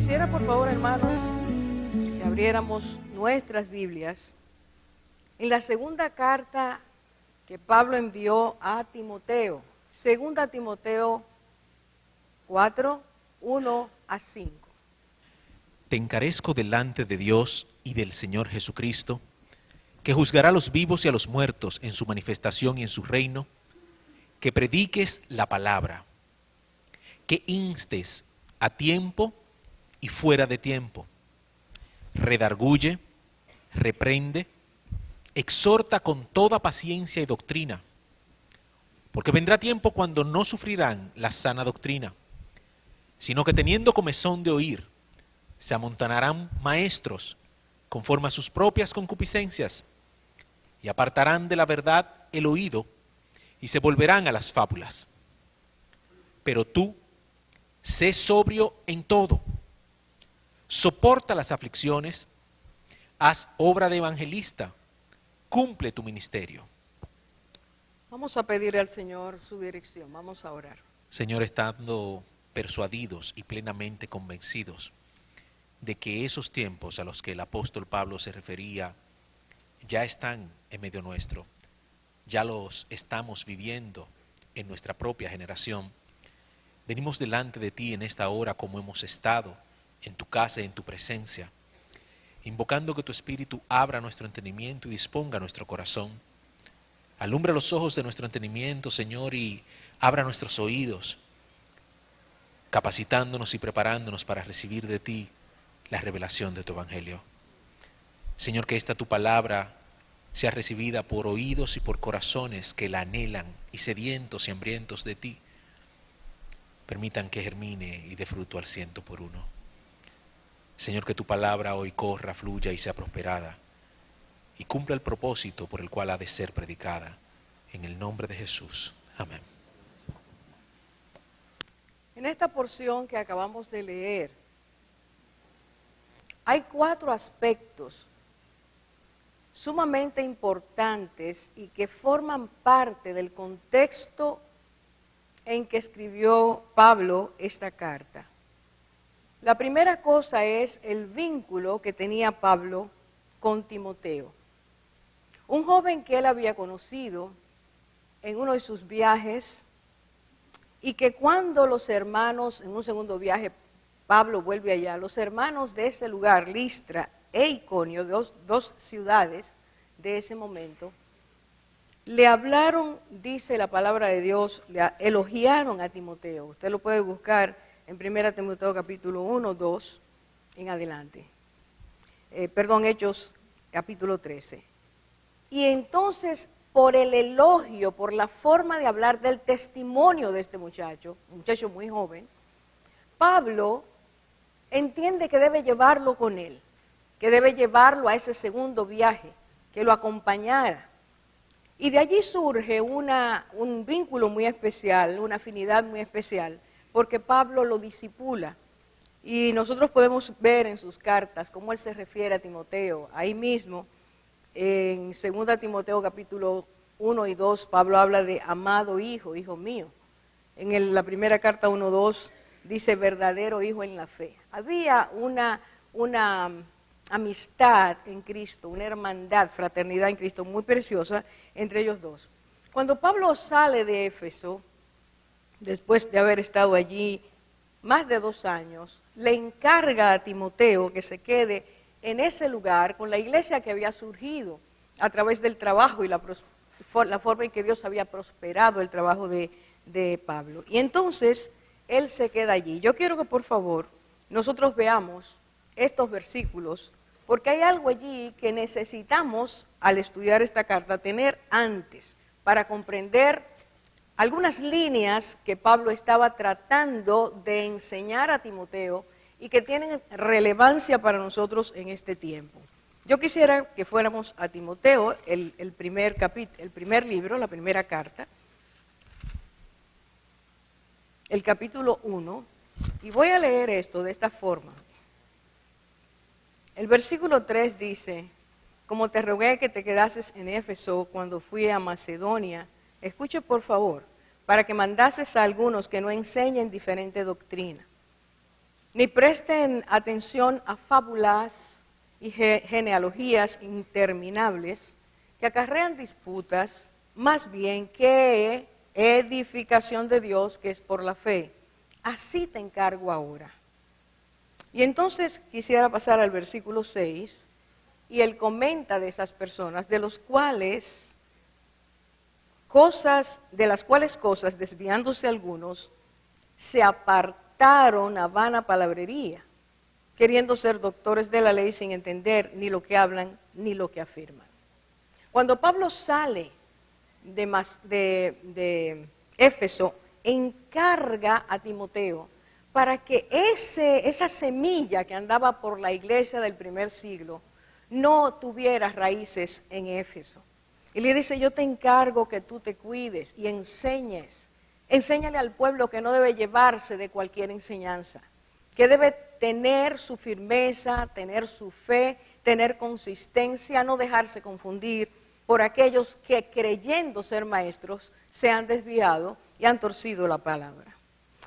Quisiera, por favor, hermanos, que abriéramos nuestras Biblias en la segunda carta que Pablo envió a Timoteo, segunda Timoteo 4, 1 a 5. Te encarezco delante de Dios y del Señor Jesucristo, que juzgará a los vivos y a los muertos en su manifestación y en su reino, que prediques la palabra, que instes a tiempo y fuera de tiempo, redarguye, reprende, exhorta con toda paciencia y doctrina, porque vendrá tiempo cuando no sufrirán la sana doctrina, sino que teniendo comezón de oír, se amontonarán maestros conforme a sus propias concupiscencias, y apartarán de la verdad el oído, y se volverán a las fábulas. Pero tú, sé sobrio en todo, soporta las aflicciones, haz obra de evangelista, cumple tu ministerio. Vamos a pedir al Señor su dirección, vamos a orar. Señor, estando persuadidos y plenamente convencidos de que esos tiempos a los que el apóstol Pablo se refería ya están en medio nuestro, ya los estamos viviendo en nuestra propia generación. Venimos delante de ti en esta hora como hemos estado en tu casa y en tu presencia, invocando que tu Espíritu abra nuestro entendimiento y disponga nuestro corazón. Alumbra los ojos de nuestro entendimiento, Señor, y abra nuestros oídos, capacitándonos y preparándonos para recibir de ti la revelación de tu Evangelio. Señor, que esta tu palabra sea recibida por oídos y por corazones que la anhelan y sedientos y hambrientos de ti. Permitan que germine y dé fruto al 100%. Señor, que tu palabra hoy corra, fluya y sea prosperada y cumpla el propósito por el cual ha de ser predicada. En el nombre de Jesús. Amén. En esta porción que acabamos de leer, hay 4 aspectos sumamente importantes y que forman parte del contexto en que escribió Pablo esta carta. La primera cosa es el vínculo que tenía Pablo con Timoteo, un joven que él había conocido en uno de sus viajes y que cuando los hermanos, en un segundo viaje, Pablo vuelve allá, los hermanos de ese lugar, Listra e Iconio, dos ciudades de ese momento, le hablaron, dice la palabra de Dios, le elogiaron a Timoteo. Usted lo puede buscar en 1 Timoteo capítulo 1, 2, en adelante. Hechos capítulo 13. Y entonces, por el elogio, por la forma de hablar del testimonio de este muchacho, un muchacho muy joven, Pablo entiende que debe llevarlo con él, que debe llevarlo a ese segundo viaje, que lo acompañara. Y de allí surge un vínculo muy especial, una afinidad muy especial, porque Pablo lo discipula. Y nosotros podemos ver en sus cartas cómo él se refiere a Timoteo. Ahí mismo, en 2 Timoteo capítulo 1 y 2, Pablo habla de amado hijo, hijo mío. En la primera carta 1:2 dice verdadero hijo en la fe. Había una amistad en Cristo, una hermandad, fraternidad en Cristo muy preciosa entre ellos dos. Cuando Pablo sale de Éfeso, después de haber estado allí más de 2 años, le encarga a Timoteo que se quede en ese lugar con la iglesia que había surgido a través del trabajo y la forma en que Dios había prosperado el trabajo de Pablo. Y entonces él se queda allí. Yo quiero que por favor nosotros veamos estos versículos, porque hay algo allí que necesitamos al estudiar esta carta tener antes para comprender algunas líneas que Pablo estaba tratando de enseñar a Timoteo y que tienen relevancia para nosotros en este tiempo. Yo quisiera que fuéramos a Timoteo, el primer libro, la primera carta, el capítulo 1, y voy a leer esto de esta forma. El versículo 3 dice: como te rogué que te quedases en Éfeso cuando fui a Macedonia, escuche por favor, para que mandases a algunos que no enseñen diferente doctrina. ni presten atención a fábulas y genealogías interminables que acarrean disputas, más bien que edificación de Dios, que es por la fe. Así te encargo ahora. Y entonces quisiera pasar al versículo 6, y él comenta de esas personas, de las cuales cosas, desviándose algunos, se apartaron a vana palabrería, queriendo ser doctores de la ley sin entender ni lo que hablan ni lo que afirman. Cuando Pablo sale de Éfeso, encarga a Timoteo para que esa semilla que andaba por la iglesia del primer siglo no tuviera raíces en Éfeso. Y le dice, yo te encargo que tú te cuides y enséñale al pueblo que no debe llevarse de cualquier enseñanza, que debe tener su firmeza, tener su fe, tener consistencia, no dejarse confundir por aquellos que creyendo ser maestros se han desviado y han torcido la palabra.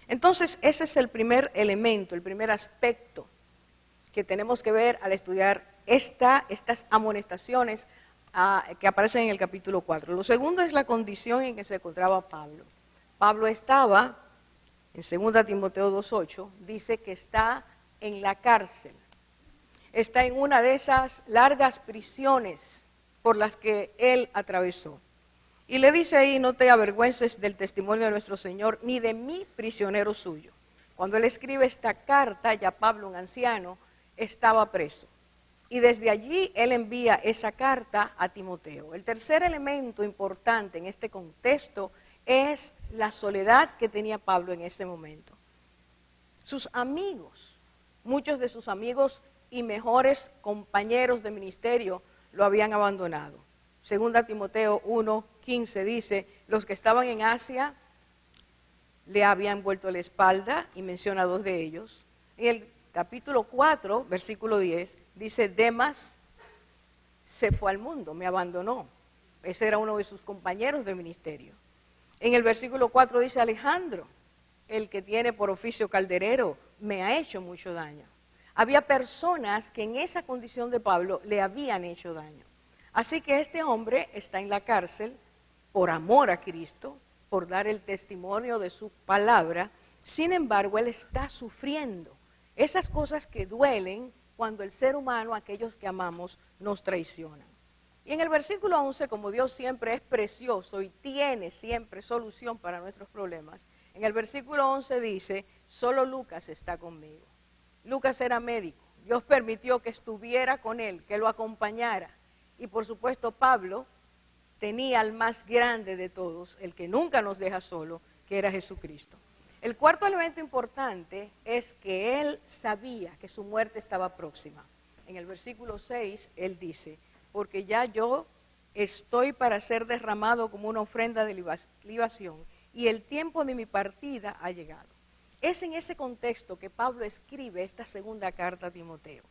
Entonces ese es el primer elemento, el primer aspecto que tenemos que ver al estudiar estas amonestaciones que aparecen en el capítulo 4. Lo segundo es la condición en que se encontraba Pablo. Pablo estaba, en 2 Timoteo 2:8, dice que está en la cárcel. Está en una de esas largas prisiones por las que él atravesó. Y le dice ahí, no te avergüences del testimonio de nuestro Señor, ni de mí prisionero suyo. Cuando él escribe esta carta, ya Pablo, un anciano, estaba preso. Y desde allí él envía esa carta a Timoteo. El tercer elemento importante en este contexto es la soledad que tenía Pablo en ese momento. Sus amigos, muchos de sus amigos y mejores compañeros de ministerio lo habían abandonado. 2 Timoteo 1:15 dice, los que estaban en Asia le habían vuelto la espalda, y menciona 2 de ellos. En el capítulo 4, versículo 10, dice, Demas se fue al mundo, me abandonó. Ese era uno de sus compañeros de ministerio. En el versículo 4 dice, Alejandro, el que tiene por oficio calderero, me ha hecho mucho daño. Había personas que en esa condición de Pablo le habían hecho daño. Así que este hombre está en la cárcel por amor a Cristo, por dar el testimonio de su palabra. Sin embargo, él está sufriendo esas cosas que duelen cuando el ser humano, aquellos que amamos, nos traicionan. Y en el versículo 11, como Dios siempre es precioso y tiene siempre solución para nuestros problemas, en el versículo 11 dice, solo Lucas está conmigo. Lucas era médico, Dios permitió que estuviera con él, que lo acompañara. Y por supuesto Pablo tenía al más grande de todos, el que nunca nos deja solo, que era Jesucristo. El cuarto elemento importante es que él sabía que su muerte estaba próxima. En el versículo 6 él dice, porque ya yo estoy para ser derramado como una ofrenda de libación y el tiempo de mi partida ha llegado. Es en ese contexto que Pablo escribe esta segunda carta a Timoteo.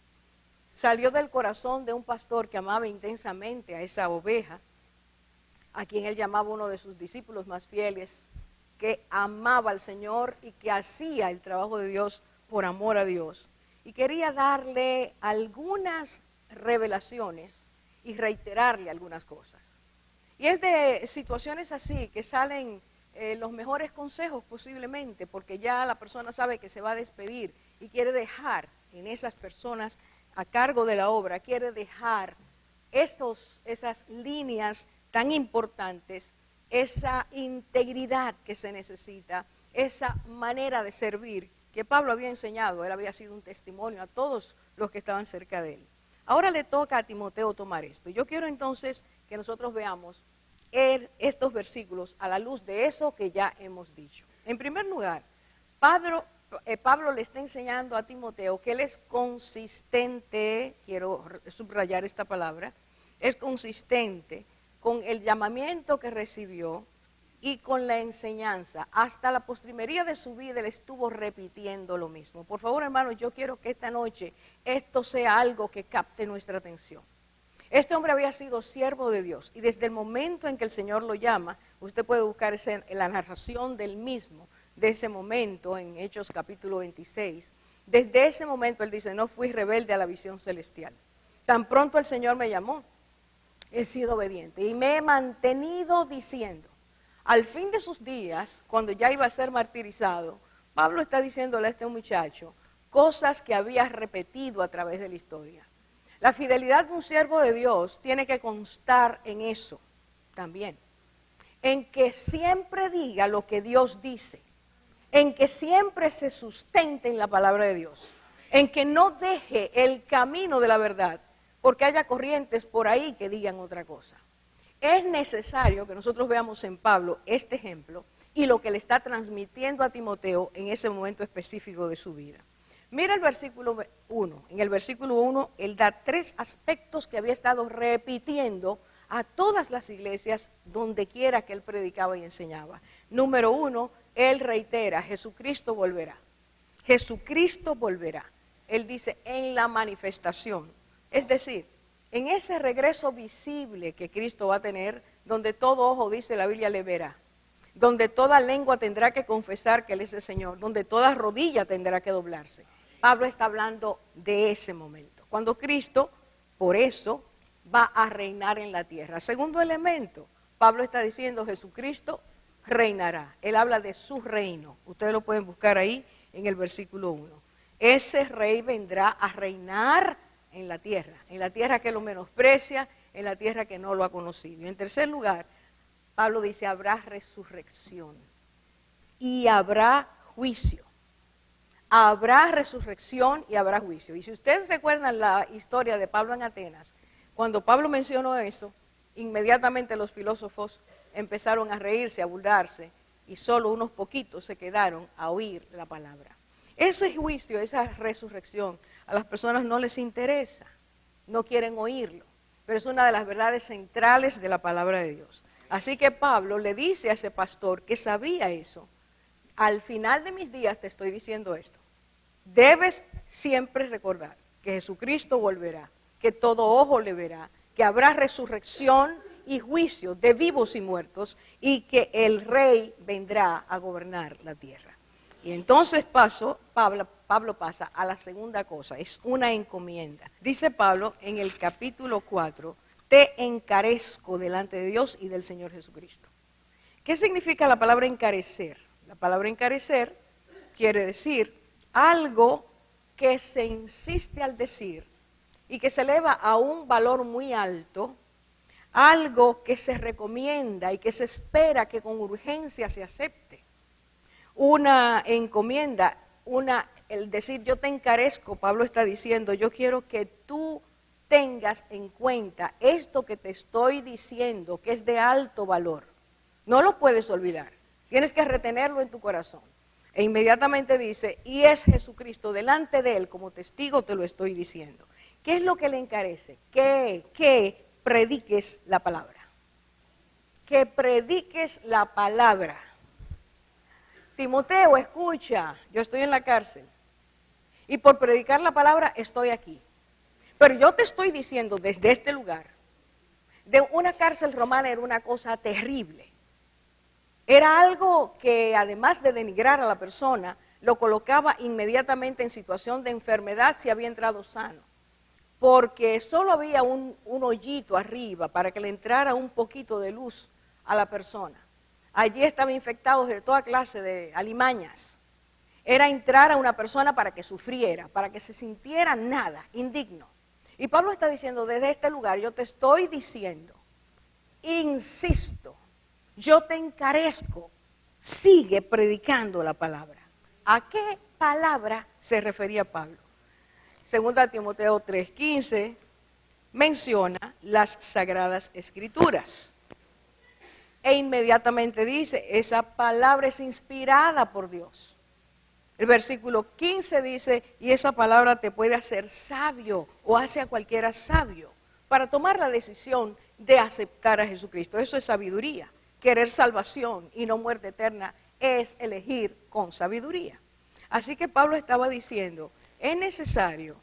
Salió del corazón de un pastor que amaba intensamente a esa oveja, a quien él llamaba uno de sus discípulos más fieles, que amaba al Señor y que hacía el trabajo de Dios por amor a Dios. Y quería darle algunas revelaciones y reiterarle algunas cosas. Y es de situaciones así que salen los mejores consejos posiblemente, porque ya la persona sabe que se va a despedir y quiere dejar en esas personas a cargo de la obra, quiere dejar esas líneas tan importantes, esa integridad que se necesita, esa manera de servir que Pablo había enseñado. Él había sido un testimonio a todos los que estaban cerca de él. Ahora le toca a Timoteo tomar esto. Yo quiero entonces que nosotros veamos estos versículos a la luz de eso que ya hemos dicho. En primer lugar, Pablo le está enseñando a Timoteo que él es consistente, quiero subrayar esta palabra, es consistente con el llamamiento que recibió y con la enseñanza. Hasta la postrimería de su vida él estuvo repitiendo lo mismo. Por favor, hermanos, yo quiero que esta noche esto sea algo que capte nuestra atención. Este hombre había sido siervo de Dios y desde el momento en que el Señor lo llama, usted puede buscar la narración del mismo, de ese momento en Hechos capítulo 26, Desde ese momento él dice, no fui rebelde a la visión celestial. Tan pronto el Señor me llamó, he sido obediente y me he mantenido diciendo. Al fin de sus días, cuando ya iba a ser martirizado, Pablo está diciéndole a este muchacho cosas que había repetido a través de la historia. La fidelidad de un siervo de Dios tiene que constar en eso también, en que siempre diga lo que Dios dice, en que siempre se sustente en la palabra de Dios, en que no deje el camino de la verdad, porque haya corrientes por ahí que digan otra cosa. Es necesario que nosotros veamos en Pablo este ejemplo y lo que le está transmitiendo a Timoteo en ese momento específico de su vida. Mira el versículo 1. En el versículo 1 él da 3 aspectos que había estado repitiendo a todas las iglesias donde quiera que él predicaba y enseñaba. Número 1, él reitera, Jesucristo volverá. Jesucristo volverá. Él dice, en la manifestación. Es decir, en ese regreso visible que Cristo va a tener, donde todo ojo, dice la Biblia, le verá. Donde toda lengua tendrá que confesar que Él es el Señor. Donde toda rodilla tendrá que doblarse. Pablo está hablando de ese momento. Cuando Cristo, por eso, va a reinar en la tierra. Segundo elemento, Pablo está diciendo, Jesucristo reinará. Él habla de su reino. Ustedes lo pueden buscar ahí en el versículo 1. Ese rey vendrá a reinar en la tierra que lo menosprecia, en la tierra que no lo ha conocido. Y en tercer lugar, Pablo dice, habrá resurrección y habrá juicio. Habrá resurrección y habrá juicio. Y si ustedes recuerdan la historia de Pablo en Atenas, cuando Pablo mencionó eso, inmediatamente los filósofos empezaron a reírse, a burlarse, y solo unos poquitos se quedaron a oír la palabra. Ese juicio, esa resurrección, a las personas no les interesa, no quieren oírlo, pero es una de las verdades centrales de la palabra de Dios. Así que Pablo le dice a ese pastor que sabía eso, al final de mis días te estoy diciendo esto, debes siempre recordar que Jesucristo volverá, que todo ojo le verá, que habrá resurrección y juicio de vivos y muertos y que el rey vendrá a gobernar la tierra. Y entonces Pablo pasa a la segunda cosa, es una encomienda. Dice Pablo en el capítulo 4, te encarezco delante de Dios y del Señor Jesucristo. ¿Qué significa la palabra encarecer? La palabra encarecer quiere decir algo que se insiste al decir y que se eleva a un valor muy alto, algo que se recomienda y que se espera que con urgencia se acepte. Una encomienda, el decir yo te encarezco, Pablo está diciendo, yo quiero que tú tengas en cuenta esto que te estoy diciendo, que es de alto valor. No lo puedes olvidar, tienes que retenerlo en tu corazón. E inmediatamente dice, y es Jesucristo, delante de Él como testigo te lo estoy diciendo. ¿Qué es lo que le encarece? Que prediques la palabra. Que prediques la palabra. Timoteo, escucha, yo estoy en la cárcel y por predicar la palabra estoy aquí. Pero yo te estoy diciendo desde este lugar, de una cárcel romana era una cosa terrible. Era algo que además de denigrar a la persona, lo colocaba inmediatamente en situación de enfermedad si había entrado sano. Porque solo había un hoyito arriba para que le entrara un poquito de luz a la persona. Allí estaban infectados de toda clase de alimañas. Era entrar a una persona para que sufriera, para que se sintiera nada, indigno. Y Pablo está diciendo, desde este lugar yo te estoy diciendo, insisto, yo te encarezco, sigue predicando la palabra. ¿A qué palabra se refería Pablo? Segunda Timoteo 3:15 menciona las Sagradas Escrituras. E inmediatamente dice, esa palabra es inspirada por Dios. El versículo 15 dice, y esa palabra te puede hacer sabio o hace a cualquiera sabio para tomar la decisión de aceptar a Jesucristo. Eso es sabiduría. Querer salvación y no muerte eterna es elegir con sabiduría. Así que Pablo estaba diciendo, es necesario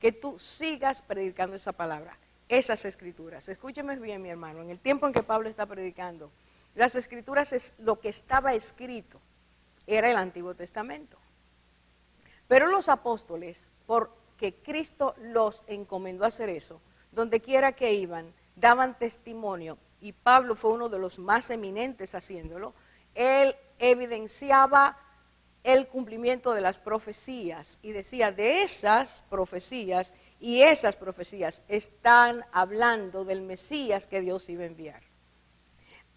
que tú sigas predicando esa palabra. Esas escrituras, escúcheme bien mi hermano, en el tiempo en que Pablo está predicando, las escrituras es lo que estaba escrito, era el Antiguo Testamento. Pero los apóstoles, porque Cristo los encomendó a hacer eso, donde quiera que iban, daban testimonio, y Pablo fue uno de los más eminentes haciéndolo. Él evidenciaba el cumplimiento de las profecías y decía, de esas profecías, y esas profecías están hablando del Mesías que Dios iba a enviar.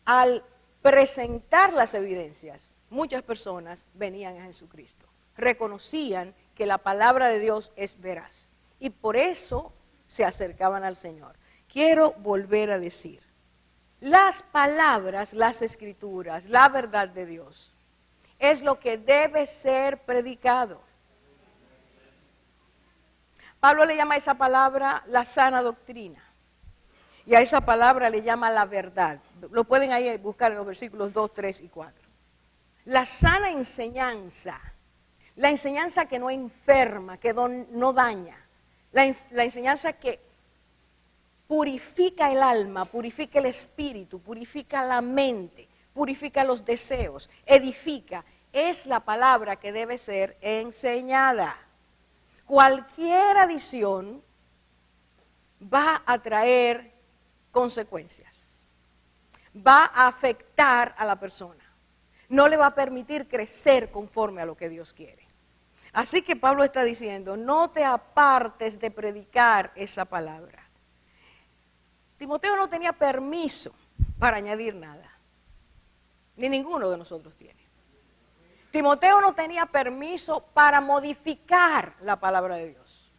Al presentar las evidencias, muchas personas venían a Jesucristo, reconocían que la palabra de Dios es veraz y por eso se acercaban al Señor. Quiero volver a decir, las palabras, las escrituras, la verdad de Dios es lo que debe ser predicado. Pablo le llama a esa palabra la sana doctrina y a esa palabra le llama la verdad. Lo pueden ahí buscar en los versículos 2, 3 y 4. La sana enseñanza, la enseñanza que no enferma, que no daña, la enseñanza que purifica el alma, purifica el espíritu, purifica la mente, purifica los deseos, edifica, es la palabra que debe ser enseñada. Cualquier adición va a traer consecuencias, va a afectar a la persona, no le va a permitir crecer conforme a lo que Dios quiere. Así que Pablo está diciendo, no te apartes de predicar esa palabra. Timoteo no tenía permiso para añadir nada, ni ninguno de nosotros tiene. Timoteo no tenía permiso para modificar la palabra de Dios.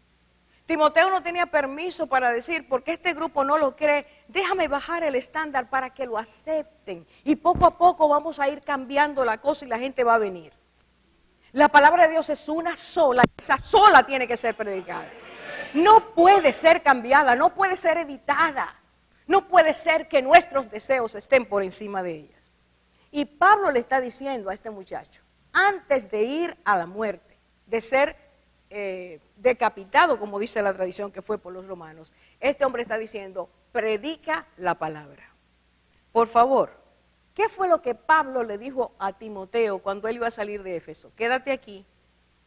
Timoteo no tenía permiso para decir, porque este grupo no lo cree, déjame bajar el estándar para que lo acepten. Y poco a poco vamos a ir cambiando la cosa y la gente va a venir. La palabra de Dios es una sola, esa sola tiene que ser predicada. No puede ser cambiada, no puede ser editada. No puede ser que nuestros deseos estén por encima de ellas. Y Pablo le está diciendo a este muchacho, antes de ir a la muerte, de ser decapitado, como dice la tradición que fue por los romanos, este hombre está diciendo, predica la palabra. Por favor, ¿qué fue lo que Pablo le dijo a Timoteo cuando él iba a salir de Éfeso? Quédate aquí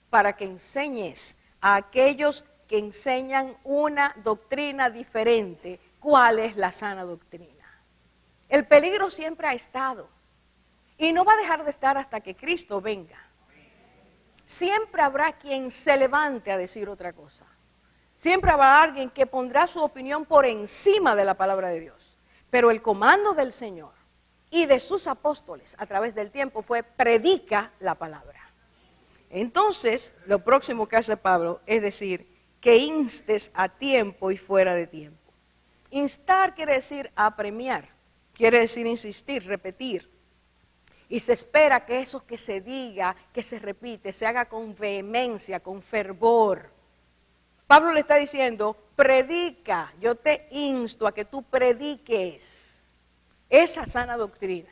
para que enseñes a aquellos que enseñan una doctrina diferente. ¿Cuál es la sana doctrina? El peligro siempre ha estado y no va a dejar de estar hasta que Cristo venga. Siempre habrá quien se levante a decir otra cosa. Siempre habrá alguien que pondrá su opinión por encima de la palabra de Dios. Pero el comando del Señor y de sus apóstoles a través del tiempo fue predica la palabra. Entonces, lo próximo que hace Pablo es decir que instes a tiempo y fuera de tiempo. Instar quiere decir apremiar, quiere decir insistir, repetir. Y se espera que eso que se diga, que se repite, se haga con vehemencia, con fervor. Pablo le está diciendo, predica, yo te insto a que tú prediques esa sana doctrina.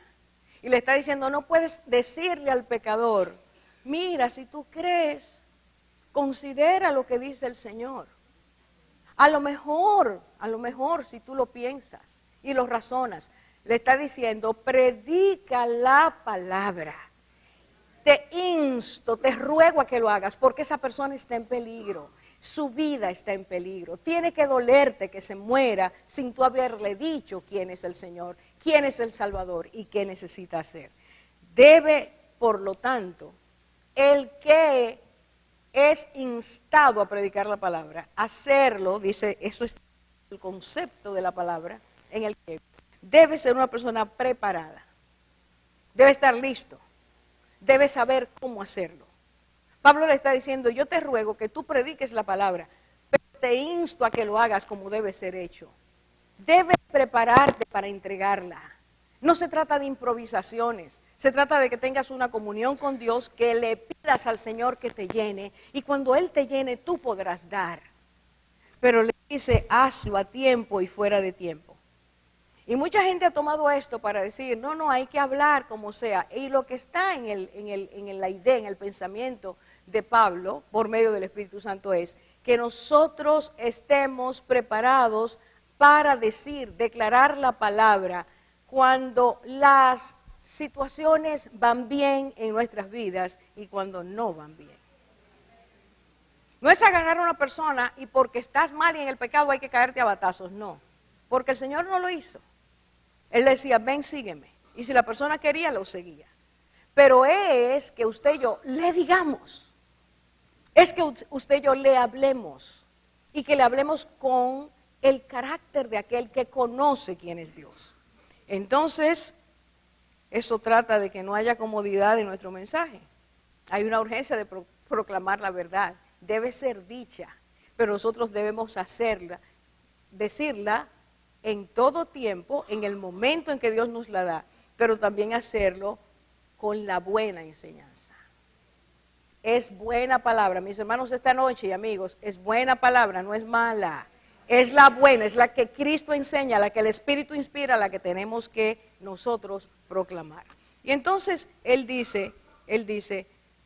Y le está diciendo, no puedes decirle al pecador, mira, si tú crees, considera lo que dice el Señor. A lo mejor, si tú lo piensas y lo razonas, le está diciendo, predica la palabra. Te insto, te ruego a que lo hagas, porque esa persona está en peligro, su vida está en peligro. Tiene que dolerte que se muera sin tú haberle dicho quién es el Señor, quién es el Salvador y qué necesita hacer. Debe, por lo tanto, el que es instado a predicar la palabra, hacerlo, dice, eso es el concepto de la palabra en el que debe ser una persona preparada, debe estar listo, debe saber cómo hacerlo. Pablo le está diciendo, yo te ruego que tú prediques la palabra, pero te insto a que lo hagas como debe ser hecho. Debes prepararte para entregarla. No se trata de improvisaciones, se trata de que tengas una comunión con Dios, que le pidas al Señor que te llene, y cuando Él te llene, tú podrás dar. Pero le dice, hazlo a tiempo y fuera de tiempo. Y mucha gente ha tomado esto para decir, no, hay que hablar como sea. Y lo que está en la idea, en el pensamiento de Pablo, por medio del Espíritu Santo, es que nosotros estemos preparados para declarar la palabra, cuando las situaciones van bien en nuestras vidas y cuando no van bien. No es agarrar a una persona y porque estás mal y en el pecado hay que caerte a batazos, no. Porque el Señor no lo hizo. Él decía, ven, sígueme. Y si la persona quería, lo seguía. Pero es que usted y yo le digamos. Es que usted y yo le hablemos. Y que le hablemos con el carácter de aquel que conoce quién es Dios. Entonces, eso trata de que no haya comodidad en nuestro mensaje. Hay una urgencia de proclamar la verdad. Debe ser dicha, pero nosotros debemos hacerla, decirla en todo tiempo, en el momento en que Dios nos la da, pero también hacerlo con la buena enseñanza. Es buena palabra, mis hermanos, esta noche y amigos, es buena palabra, no es mala. Es la buena, es la que Cristo enseña, la que el Espíritu inspira, la que tenemos que nosotros proclamar. Y entonces Él dice,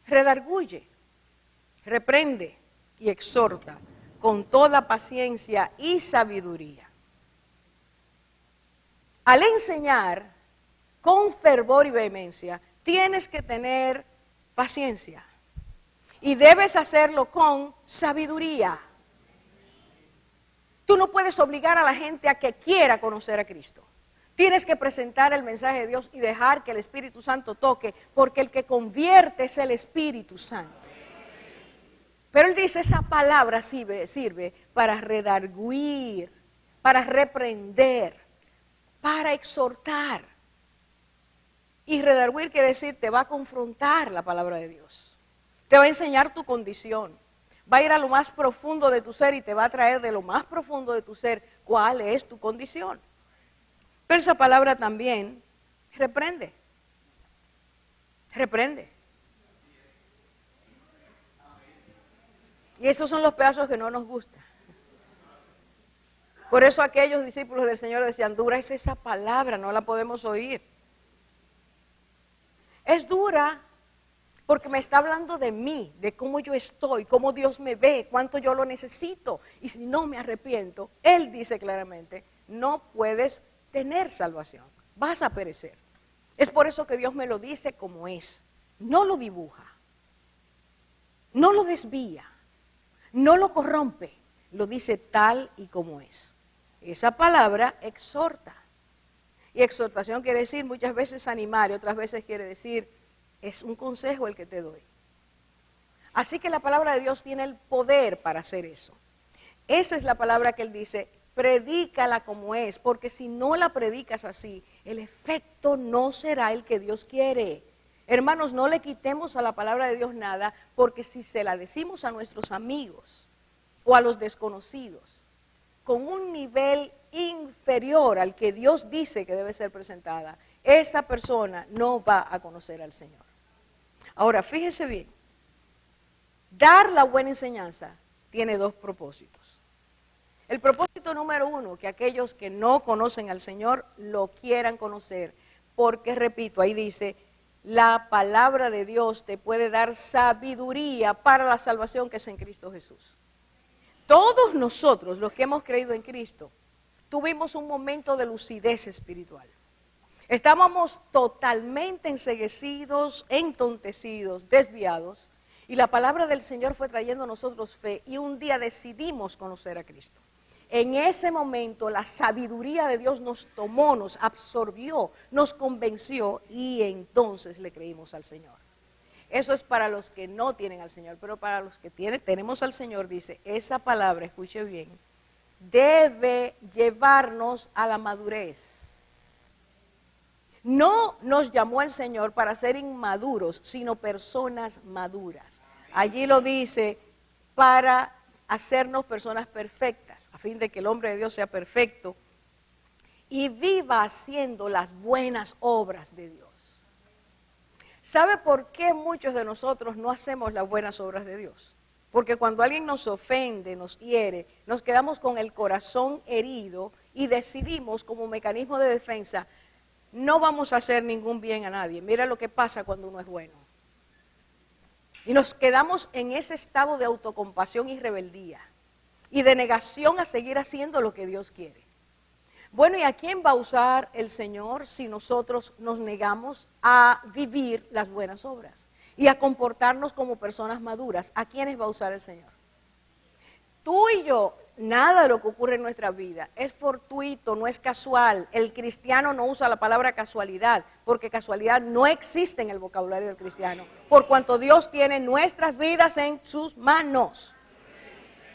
redarguye, reprende y exhorta con toda paciencia y sabiduría. Al enseñar con fervor y vehemencia, tienes que tener paciencia y debes hacerlo con sabiduría. Tú no puedes obligar a la gente a que quiera conocer a Cristo. Tienes que presentar el mensaje de Dios y dejar que el Espíritu Santo toque, porque el que convierte es el Espíritu Santo. Pero Él dice, esa palabra sirve para redarguir, para reprender, para exhortar. Y redarguir quiere decir, te va a confrontar la palabra de Dios. Te va a enseñar tu condición. Va a ir a lo más profundo de tu ser y te va a traer de lo más profundo de tu ser cuál es tu condición. Pero esa palabra también reprende. Reprende. Y esos son los pedazos que no nos gustan. Por eso aquellos discípulos del Señor decían, dura es esa palabra, no la podemos oír. Es dura porque me está hablando de mí, de cómo yo estoy, cómo Dios me ve, cuánto yo lo necesito. Y si no me arrepiento, Él dice claramente, no puedes tener salvación, vas a perecer. Es por eso que Dios me lo dice como es, no lo dibuja, no lo desvía, no lo corrompe, lo dice tal y como es. Esa palabra exhorta. Y exhortación quiere decir muchas veces animar y otras veces quiere decir es un consejo el que te doy. Así que la palabra de Dios tiene el poder para hacer eso. Esa es la palabra que Él dice, predícala como es, porque si no la predicas así, el efecto no será el que Dios quiere. Hermanos, no le quitemos a la palabra de Dios nada, porque si se la decimos a nuestros amigos o a los desconocidos, con un nivel inferior al que Dios dice que debe ser presentada, esa persona no va a conocer al Señor. Ahora, fíjese bien, dar la buena enseñanza tiene dos propósitos. El propósito número uno, que aquellos que no conocen al Señor lo quieran conocer, porque repito, ahí dice, la palabra de Dios te puede dar sabiduría para la salvación que es en Cristo Jesús. Todos nosotros, los que hemos creído en Cristo, tuvimos un momento de lucidez espiritual. Estábamos totalmente enceguecidos, entontecidos, desviados, y la palabra del Señor fue trayendo a nosotros fe, y un día decidimos conocer a Cristo. En ese momento la sabiduría de Dios nos tomó, nos absorbió, nos convenció, y entonces le creímos al Señor. Eso es para los que no tienen al Señor, pero para los que tenemos al Señor, dice, esa palabra, escuche bien, debe llevarnos a la madurez. No nos llamó el Señor para ser inmaduros, sino personas maduras. Allí lo dice, para hacernos personas perfectas, a fin de que el hombre de Dios sea perfecto y viva haciendo las buenas obras de Dios. ¿Sabe por qué muchos de nosotros no hacemos las buenas obras de Dios? Porque cuando alguien nos ofende, nos hiere, nos quedamos con el corazón herido y decidimos como mecanismo de defensa, no vamos a hacer ningún bien a nadie. Mira lo que pasa cuando uno es bueno. Y nos quedamos en ese estado de autocompasión y rebeldía y de negación a seguir haciendo lo que Dios quiere. Bueno, ¿y a quién va a usar el Señor si nosotros nos negamos a vivir las buenas obras y a comportarnos como personas maduras? ¿A quiénes va a usar el Señor? Tú y yo, nada de lo que ocurre en nuestra vida es fortuito, no es casual. El cristiano no usa la palabra casualidad, porque casualidad no existe en el vocabulario del cristiano, por cuanto Dios tiene nuestras vidas en sus manos.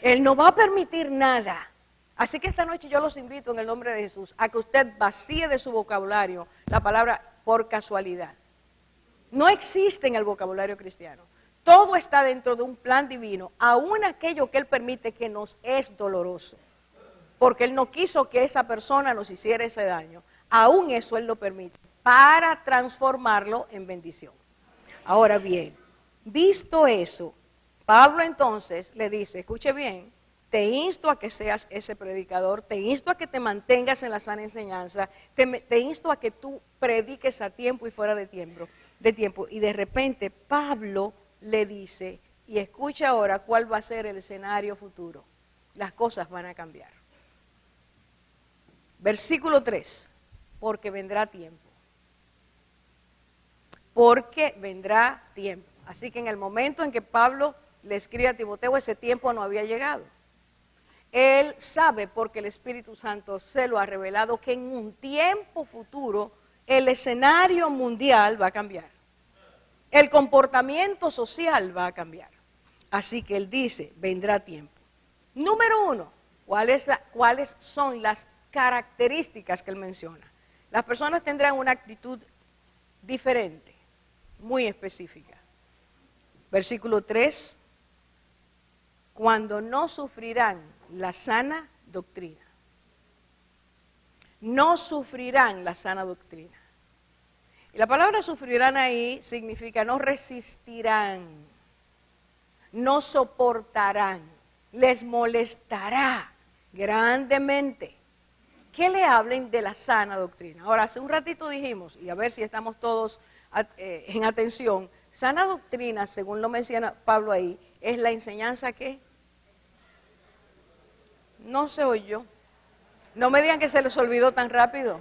Él no va a permitir nada. Así que esta noche yo los invito en el nombre de Jesús a que usted vacíe de su vocabulario la palabra por casualidad. No existe en el vocabulario cristiano. Todo está dentro de un plan divino, aún aquello que Él permite que nos es doloroso. Porque Él no quiso que esa persona nos hiciera ese daño. Aún eso Él lo permite para transformarlo en bendición. Ahora bien, visto eso, Pablo entonces le dice, escuche bien, te insto a que seas ese predicador, te insto a que te mantengas en la sana enseñanza, te insto a que tú prediques a tiempo y fuera de tiempo. Y de repente Pablo le dice, y escucha ahora cuál va a ser el escenario futuro. Las cosas van a cambiar. Versículo 3, porque vendrá tiempo. Porque vendrá tiempo. Así que en el momento en que Pablo le escribe a Timoteo, ese tiempo no había llegado. Él sabe, porque el Espíritu Santo se lo ha revelado, que en un tiempo futuro el escenario mundial va a cambiar. El comportamiento social va a cambiar. Así que él dice, vendrá tiempo. Número 1, ¿cuáles son las características que él menciona? Las personas tendrán una actitud diferente, muy específica. Versículo 3, cuando no sufrirán la sana doctrina. No sufrirán la sana doctrina. Y la palabra sufrirán ahí significa no resistirán, no soportarán, les molestará grandemente que le hablen de la sana doctrina. Ahora, hace un ratito dijimos, y a ver si estamos todos en atención, sana doctrina, según lo menciona Pablo ahí, es la enseñanza que no se oyó. No me digan que se les olvidó tan rápido.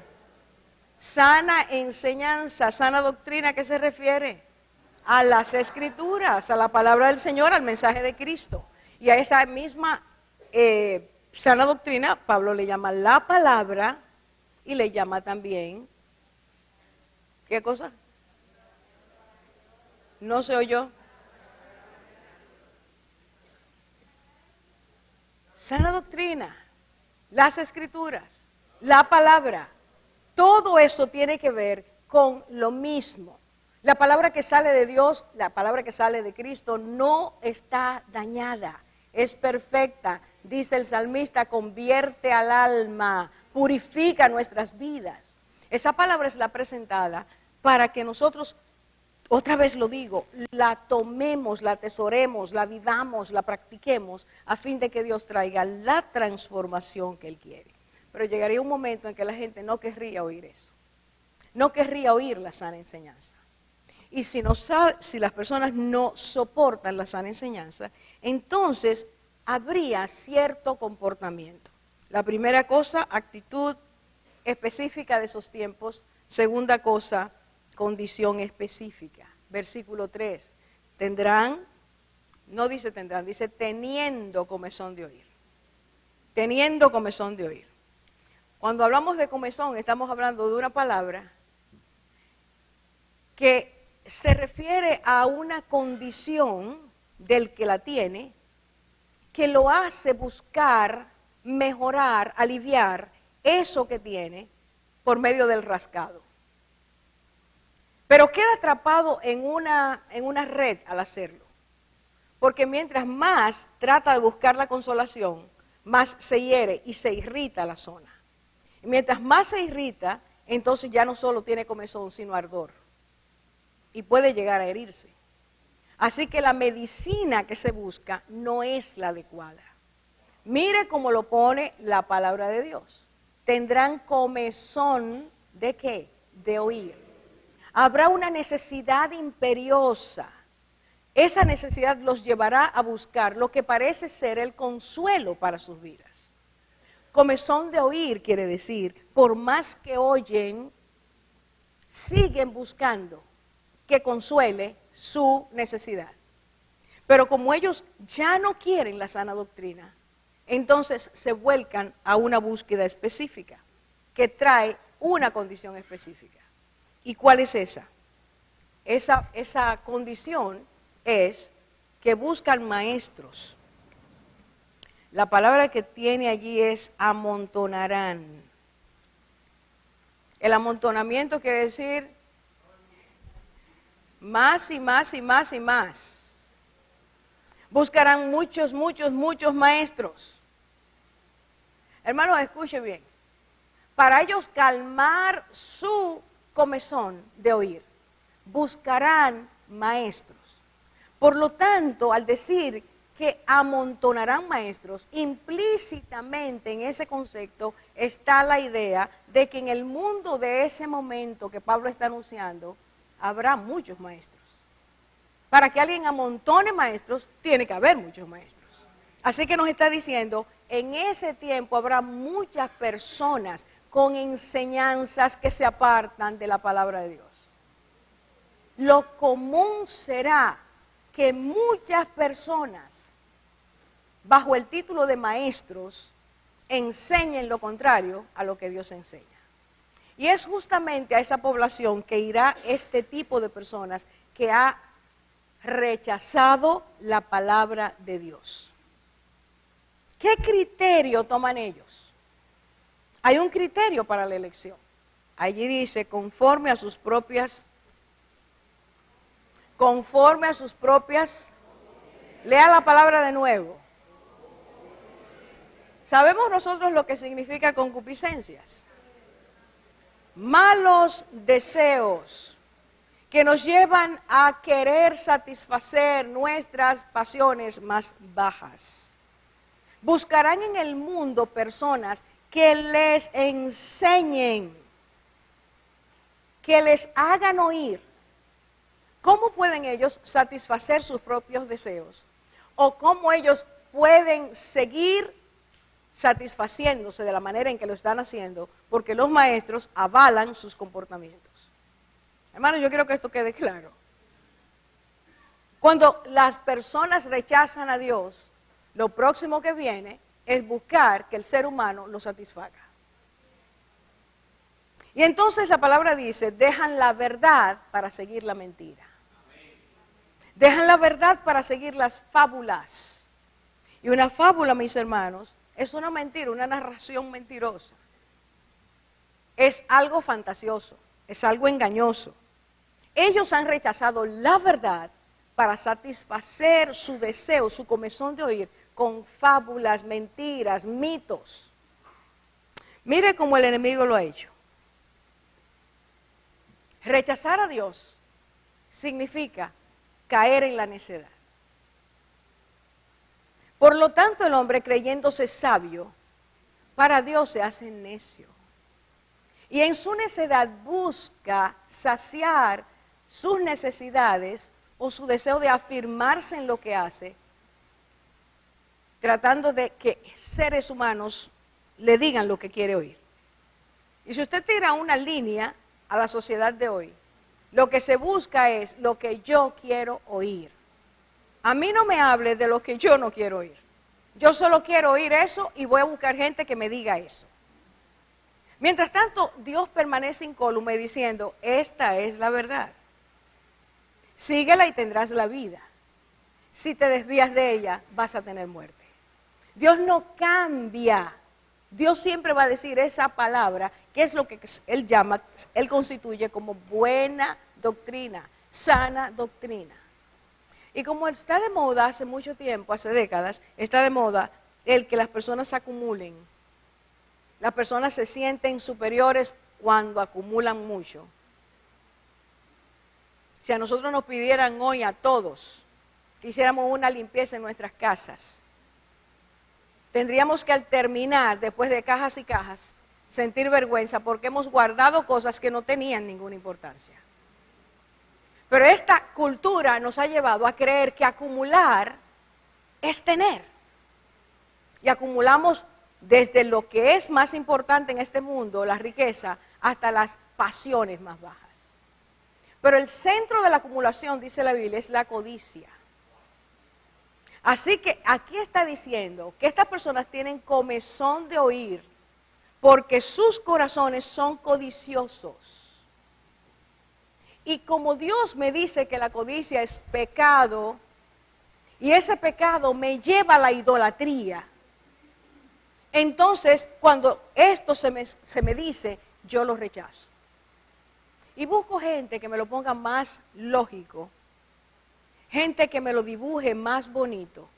Sana enseñanza, sana doctrina, ¿a qué se refiere? A las Escrituras, a la palabra del Señor, al mensaje de Cristo. Y a esa misma sana doctrina, Pablo le llama la palabra y le llama también, ¿qué cosa? No se oyó. Sana doctrina, las Escrituras, la palabra. Todo eso tiene que ver con lo mismo. La palabra que sale de Dios, la palabra que sale de Cristo no está dañada, es perfecta. Dice el salmista, convierte al alma, purifica nuestras vidas. Esa palabra es la presentada para que nosotros, otra vez lo digo, la tomemos, la atesoremos, la vivamos, la practiquemos, a fin de que Dios traiga la transformación que Él quiere. Pero llegaría un momento en que la gente no querría oír eso. No querría oír la sana enseñanza. Y si las personas no soportan la sana enseñanza, entonces habría cierto comportamiento. La primera cosa, actitud específica de esos tiempos. Segunda cosa, condición específica. Versículo 3. Tendrán, no dice tendrán, dice teniendo comezón de oír. Teniendo comezón de oír. Cuando hablamos de comezón, estamos hablando de una palabra que se refiere a una condición del que la tiene, que lo hace buscar, mejorar, aliviar eso que tiene por medio del rascado. Pero queda atrapado en una red al hacerlo. Porque mientras más trata de buscar la consolación, más se hiere y se irrita la zona. Y mientras más se irrita, entonces ya no solo tiene comezón, sino ardor. Y puede llegar a herirse. Así que la medicina que se busca no es la adecuada. Mire cómo lo pone la palabra de Dios. Tendrán comezón ¿de qué? De oír. Habrá una necesidad imperiosa. Esa necesidad los llevará a buscar lo que parece ser el consuelo para sus vidas. Comezón de oír quiere decir, por más que oyen, siguen buscando que consuele su necesidad. Pero como ellos ya no quieren la sana doctrina, entonces se vuelcan a una búsqueda específica que trae una condición específica. ¿Y cuál es esa? Esa condición es que buscan maestros. La palabra que tiene allí es amontonarán. El amontonamiento quiere decir más y más y más y más. Buscarán muchos maestros. Hermanos, escuche bien. Para ellos calmar su comezón de oír, buscarán maestros. Por lo tanto, al decir que amontonarán maestros, implícitamente en ese concepto está la idea de que en el mundo de ese momento que Pablo está anunciando, habrá muchos maestros. Para que alguien amontone maestros, tiene que haber muchos maestros. Así que nos está diciendo, en ese tiempo habrá muchas personas con enseñanzas que se apartan de la palabra de Dios. Lo común será que muchas personas, bajo el título de maestros, enseñen lo contrario a lo que Dios enseña. Y es justamente a esa población que irá este tipo de personas que ha rechazado la palabra de Dios. ¿Qué criterio toman ellos? Hay un criterio para la elección. Allí dice, conforme a sus propias, lea la palabra de nuevo. ¿Sabemos nosotros lo que significa concupiscencias? Malos deseos que nos llevan a querer satisfacer nuestras pasiones más bajas. Buscarán en el mundo personas que les enseñen, que les hagan oír cómo pueden ellos satisfacer sus propios deseos o cómo ellos pueden seguir satisfaciéndose de la manera en que lo están haciendo, porque los maestros avalan sus comportamientos. Hermanos, yo quiero que esto quede claro. Cuando las personas rechazan a Dios, lo próximo que viene es buscar que el ser humano lo satisfaga. Y entonces la palabra dice, dejan la verdad para seguir la mentira. Dejan la verdad para seguir las fábulas. Y una fábula, mis hermanos, es una mentira, una narración mentirosa. Es algo fantasioso, es algo engañoso. Ellos han rechazado la verdad para satisfacer su deseo, su comezón de oír, con fábulas, mentiras, mitos. Mire cómo el enemigo lo ha hecho. Rechazar a Dios significa caer en la necedad. Por lo tanto, el hombre, creyéndose sabio, para Dios se hace necio. Y en su necedad busca saciar sus necesidades o su deseo de afirmarse en lo que hace, tratando de que seres humanos le digan lo que quiere oír. Y si usted tira una línea a la sociedad de hoy, lo que se busca es lo que yo quiero oír. A mí no me hable de lo que yo no quiero oír. Yo solo quiero oír eso y voy a buscar gente que me diga eso. Mientras tanto, Dios permanece incólume diciendo, esta es la verdad. Síguela y tendrás la vida. Si te desvías de ella, vas a tener muerte. Dios no cambia. Dios siempre va a decir esa palabra, que es lo que Él llama, Él constituye como buena doctrina, sana doctrina. Y como está de moda hace mucho tiempo, hace décadas, está de moda el que las personas se acumulen. Las personas se sienten superiores cuando acumulan mucho. Si a nosotros nos pidieran hoy a todos que hiciéramos una limpieza en nuestras casas, tendríamos que al terminar, después de cajas y cajas, sentir vergüenza porque hemos guardado cosas que no tenían ninguna importancia. Pero esta cultura nos ha llevado a creer que acumular es tener. Y acumulamos desde lo que es más importante en este mundo, la riqueza, hasta las pasiones más bajas. Pero el centro de la acumulación, dice la Biblia, es la codicia. Así que aquí está diciendo que estas personas tienen comezón de oír porque sus corazones son codiciosos. Y como Dios me dice que la codicia es pecado, y ese pecado me lleva a la idolatría, entonces cuando esto se me dice, yo lo rechazo. Y busco gente que me lo ponga más lógico, gente que me lo dibuje más bonito,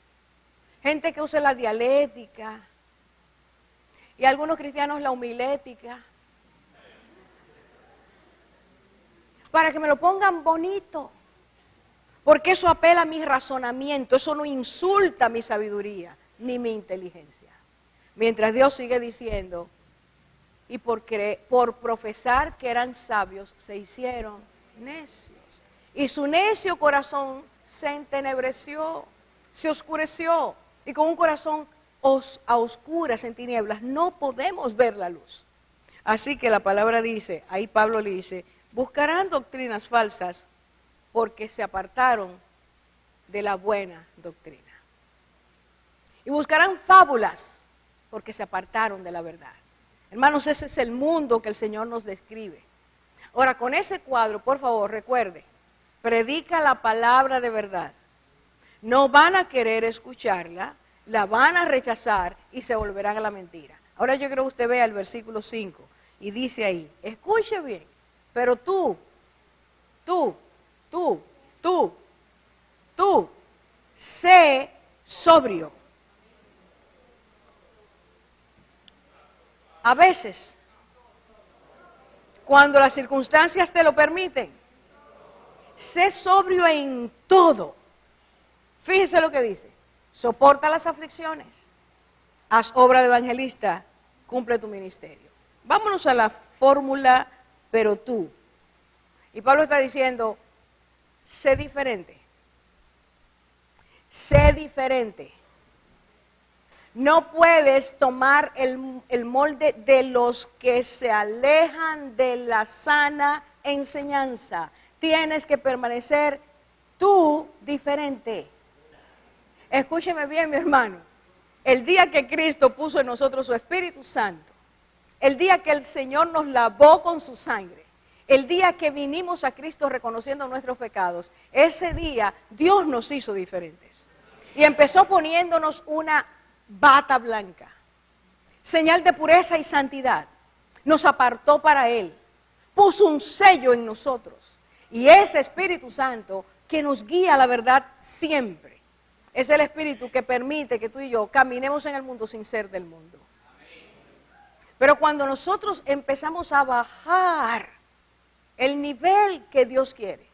gente que use la dialéctica, y algunos cristianos la homilética, para que me lo pongan bonito, porque eso apela a mi razonamiento, eso no insulta mi sabiduría ni mi inteligencia. Mientras Dios sigue diciendo, y por profesar que eran sabios, se hicieron necios. Y su necio corazón se entenebreció, se oscureció, y con un corazón a oscuras, en tinieblas, no podemos ver la luz. Así que la palabra dice, ahí Pablo le dice, buscarán doctrinas falsas porque se apartaron de la buena doctrina. Y buscarán fábulas porque se apartaron de la verdad. Hermanos, ese es el mundo que el Señor nos describe. Ahora, con ese cuadro, por favor, recuerde, predica la palabra de verdad. No van a querer escucharla, la van a rechazar y se volverán a la mentira. Ahora yo creo que usted vea el versículo 5 y dice ahí, escuche bien, pero tú, sé sobrio. A veces, cuando las circunstancias te lo permiten, sé sobrio en todo. Fíjese lo que dice, soporta las aflicciones, haz obra de evangelista, cumple tu ministerio. Vámonos a la fórmula, pero tú. Y Pablo está diciendo, sé diferente. Sé diferente. No puedes tomar el molde de los que se alejan de la sana enseñanza. Tienes que permanecer tú diferente. Escúcheme bien, mi hermano. El día que Cristo puso en nosotros su Espíritu Santo, el día que el Señor nos lavó con su sangre, el día que vinimos a Cristo reconociendo nuestros pecados, ese día Dios nos hizo diferentes. Y empezó poniéndonos una bata blanca, señal de pureza y santidad. Nos apartó para Él, puso un sello en nosotros. Y ese Espíritu Santo que nos guía a la verdad siempre, es el Espíritu que permite que tú y yo caminemos en el mundo sin ser del mundo. Pero cuando nosotros empezamos a bajar el nivel que Dios quiere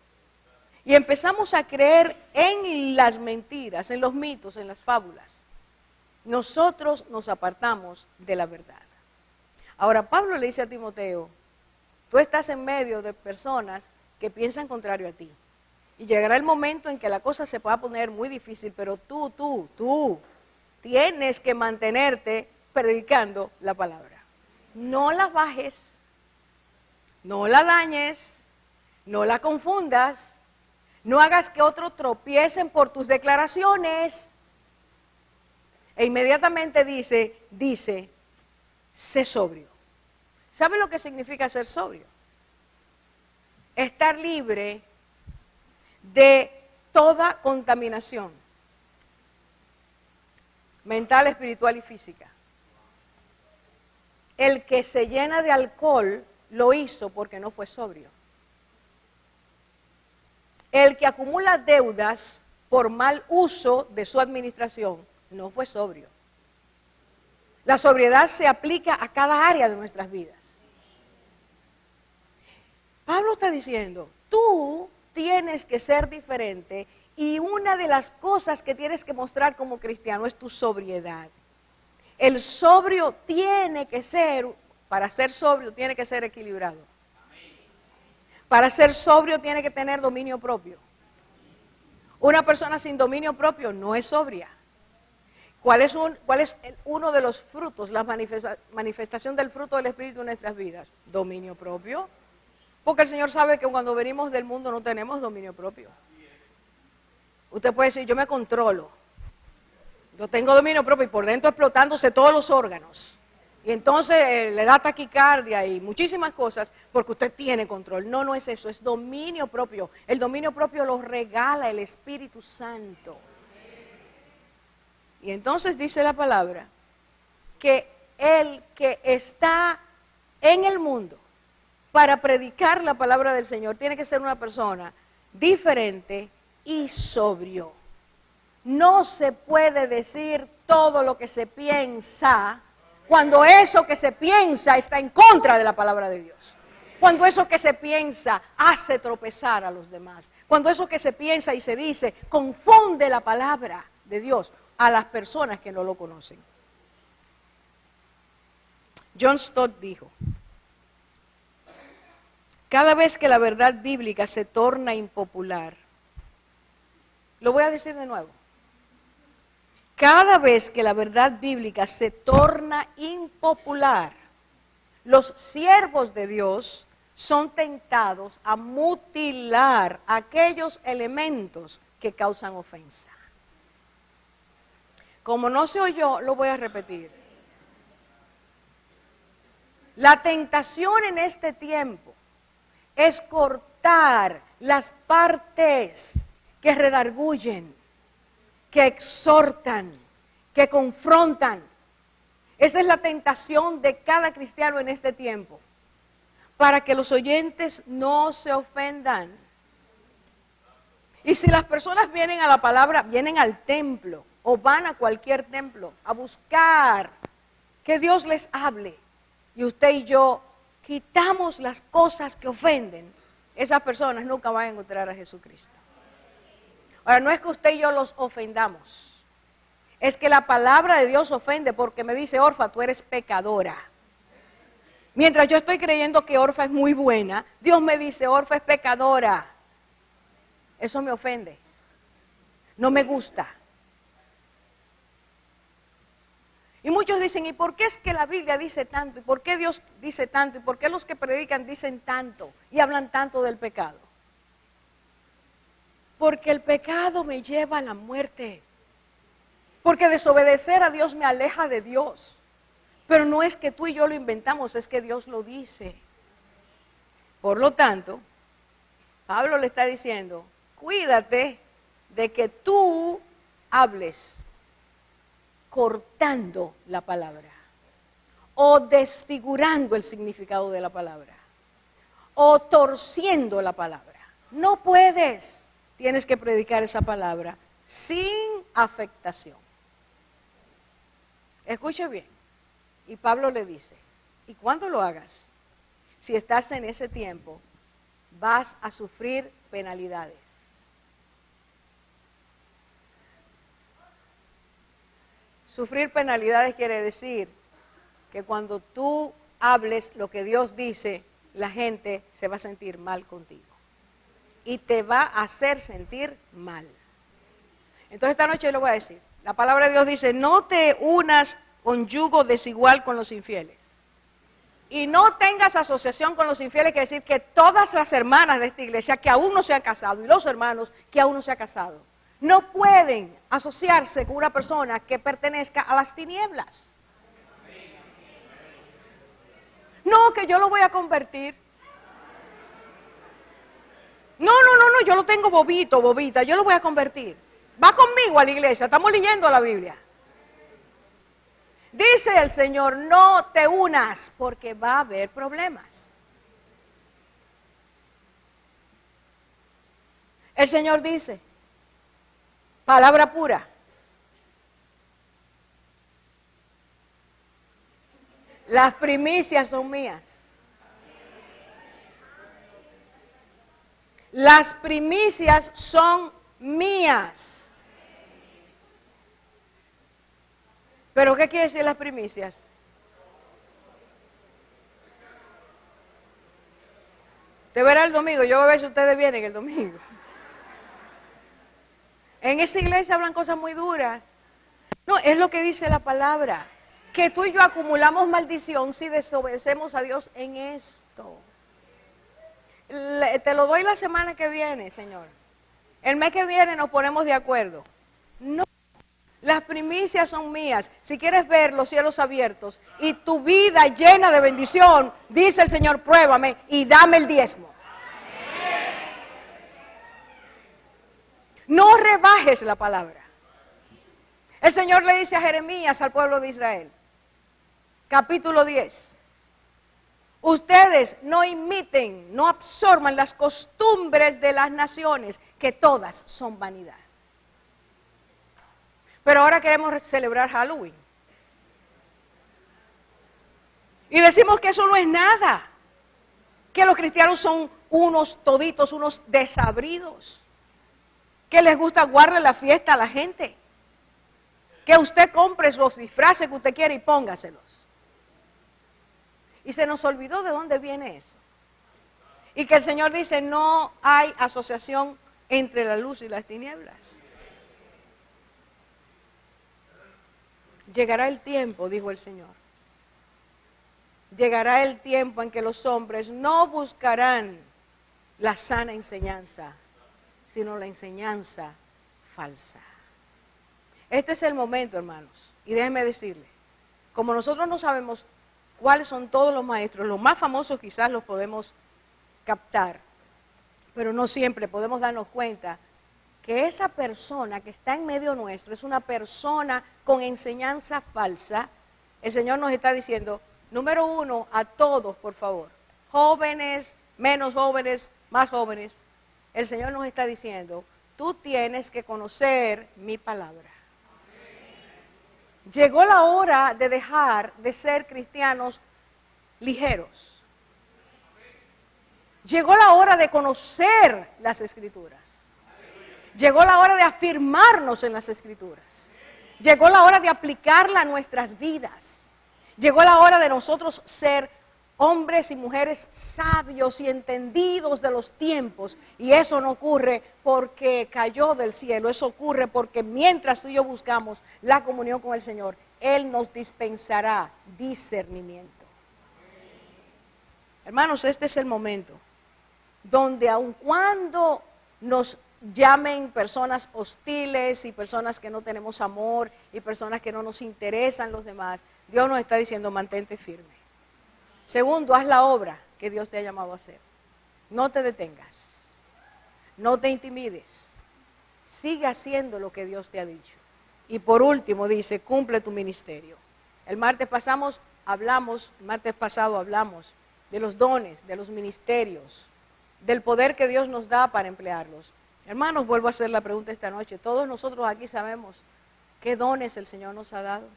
y empezamos a creer en las mentiras, en los mitos, en las fábulas, nosotros nos apartamos de la verdad. Ahora Pablo le dice a Timoteo, tú estás en medio de personas que piensan contrario a ti. Y llegará el momento en que la cosa se va a poner muy difícil, pero tú tienes que mantenerte predicando la palabra. No la bajes, no la dañes, no la confundas, no hagas que otros tropiecen por tus declaraciones. E inmediatamente dice, sé sobrio. ¿Sabe lo que significa ser sobrio? Estar libre de toda contaminación mental, espiritual y física. El que se llena de alcohol lo hizo porque no fue sobrio. El que acumula deudas por mal uso de su administración no fue sobrio. La sobriedad se aplica a cada área de nuestras vidas. Pablo está diciendo, tú tienes que ser diferente y una de las cosas que tienes que mostrar como cristiano es tu sobriedad. El sobrio tiene que ser, para ser sobrio tiene que ser equilibrado. Para ser sobrio tiene que tener dominio propio. Una persona sin dominio propio no es sobria. ¿Cuál es uno de los frutos, la manifestación del fruto del Espíritu en nuestras vidas? Dominio propio. Porque el Señor sabe que cuando venimos del mundo no tenemos dominio propio. Usted puede decir, yo me controlo. Yo tengo dominio propio y por dentro explotándose todos los órganos. Y entonces le da taquicardia y muchísimas cosas porque usted tiene control. No, no es eso, es dominio propio. El dominio propio lo regala el Espíritu Santo. Y entonces dice la palabra que el que está en el mundo para predicar la palabra del Señor tiene que ser una persona diferente y sobrio. No se puede decir todo lo que se piensa cuando eso que se piensa está en contra de la palabra de Dios. Cuando eso que se piensa hace tropezar a los demás. Cuando eso que se piensa y se dice confunde la palabra de Dios a las personas que no lo conocen. John Stott dijo: cada vez que la verdad bíblica se torna impopular, lo voy a decir de nuevo, cada vez que la verdad bíblica se torna impopular, los siervos de Dios son tentados a mutilar aquellos elementos que causan ofensa. Como no se oyó, lo voy a repetir. La tentación en este tiempo es cortar las partes que redarguyen, que exhortan, que confrontan. Esa es la tentación de cada cristiano en este tiempo, para que los oyentes no se ofendan. Y si las personas vienen a la palabra, vienen al templo o van a cualquier templo a buscar que Dios les hable, y usted y yo quitamos las cosas que ofenden, esas personas nunca van a encontrar a Jesucristo. Ahora, no es que usted y yo los ofendamos, es que la palabra de Dios ofende porque me dice: Orfa, tú eres pecadora. Mientras yo estoy creyendo que Orfa es muy buena, Dios me dice: Orfa es pecadora. Eso me ofende, no me gusta. Y muchos dicen: ¿y por qué es que la Biblia dice tanto? ¿Y por qué Dios dice tanto? ¿Y por qué los que predican dicen tanto y hablan tanto del pecado? Porque el pecado me lleva a la muerte. Porque desobedecer a Dios me aleja de Dios. Pero no es que tú y yo lo inventamos, es que Dios lo dice. Por lo tanto, Pablo le está diciendo: cuídate de que tú hables cortando la palabra, o desfigurando el significado de la palabra, o torciendo la palabra. No puedes. Tienes que predicar esa palabra sin afectación. Escuche bien. Y Pablo le dice: y cuando lo hagas, si estás en ese tiempo, vas a sufrir penalidades. Sufrir penalidades quiere decir que cuando tú hables lo que Dios dice, la gente se va a sentir mal contigo. Y te va a hacer sentir mal. Entonces esta noche le voy a decir, la palabra de Dios dice: no te unas con yugo desigual con los infieles. Y no tengas asociación con los infieles, quiere decir que todas las hermanas de esta iglesia que aún no se han casado y los hermanos que aún no se han casado, no pueden asociarse con una persona que pertenezca a las tinieblas. No, que yo lo voy a convertir. No, yo lo tengo bobito, bobita, yo lo voy a convertir. Va conmigo a la iglesia, estamos leyendo la Biblia. Dice el Señor: no te unas porque va a haber problemas. El Señor dice, palabra pura: las primicias son mías. Las primicias son mías. ¿Pero qué quiere decir las primicias? Te verá el domingo, yo voy a ver si ustedes vienen el domingo. En esa iglesia hablan cosas muy duras. No, es lo que dice la palabra, que tú y yo acumulamos maldición si desobedecemos a Dios en esto. Te lo doy la semana que viene, Señor. El mes que viene nos ponemos de acuerdo. No, Las primicias son mías. Si quieres ver los cielos abiertos y tu vida llena de bendición, dice el Señor, pruébame y dame el diezmo. No rebajes la palabra. El Señor le dice a Jeremías, al pueblo de Israel, capítulo 10, ustedes no imiten, no absorban las costumbres de las naciones, que todas son vanidad. Pero ahora queremos celebrar Halloween. Y decimos que eso no es nada. Que los cristianos son unos toditos, unos desabridos. Que les gusta guardar la fiesta a la gente. Que usted compre los disfraces que usted quiere y póngaselos. Y se nos olvidó de dónde viene eso. Y que el Señor dice, no hay asociación entre la luz y las tinieblas. Llegará el tiempo, dijo el Señor. Llegará el tiempo en que los hombres no buscarán la sana enseñanza, sino la enseñanza falsa. Este es el momento, hermanos. Y déjenme decirle, como nosotros no sabemos cuáles son todos los maestros, los más famosos quizás los podemos captar, pero no siempre podemos darnos cuenta que esa persona que está en medio nuestro es una persona con enseñanza falsa. El Señor nos está diciendo, número uno, a todos, por favor, jóvenes, menos jóvenes, más jóvenes, el Señor nos está diciendo, tú tienes que conocer mi palabra. Llegó la hora de dejar de ser cristianos ligeros. Llegó la hora de conocer las Escrituras. Llegó la hora de afirmarnos en las Escrituras. Llegó la hora de aplicarla a nuestras vidas. Llegó la hora de nosotros ser hombres y mujeres sabios y entendidos de los tiempos. Y eso no ocurre porque cayó del cielo. Eso ocurre porque mientras tú y yo buscamos la comunión con el Señor, Él nos dispensará discernimiento. Hermanos, este es el momento donde aun cuando nos llamen personas hostiles y personas que no tenemos amor y personas que no nos interesan los demás, Dios nos está diciendo, mantente firme. Segundo, haz la obra que Dios te ha llamado a hacer. No te detengas, no te intimides, sigue haciendo lo que Dios te ha dicho. Y por último dice, cumple tu ministerio. El martes pasado hablamos de los dones, de los ministerios, del poder que Dios nos da para emplearlos. Hermanos, vuelvo a hacer la pregunta esta noche. Todos nosotros aquí sabemos qué dones el Señor nos ha dado.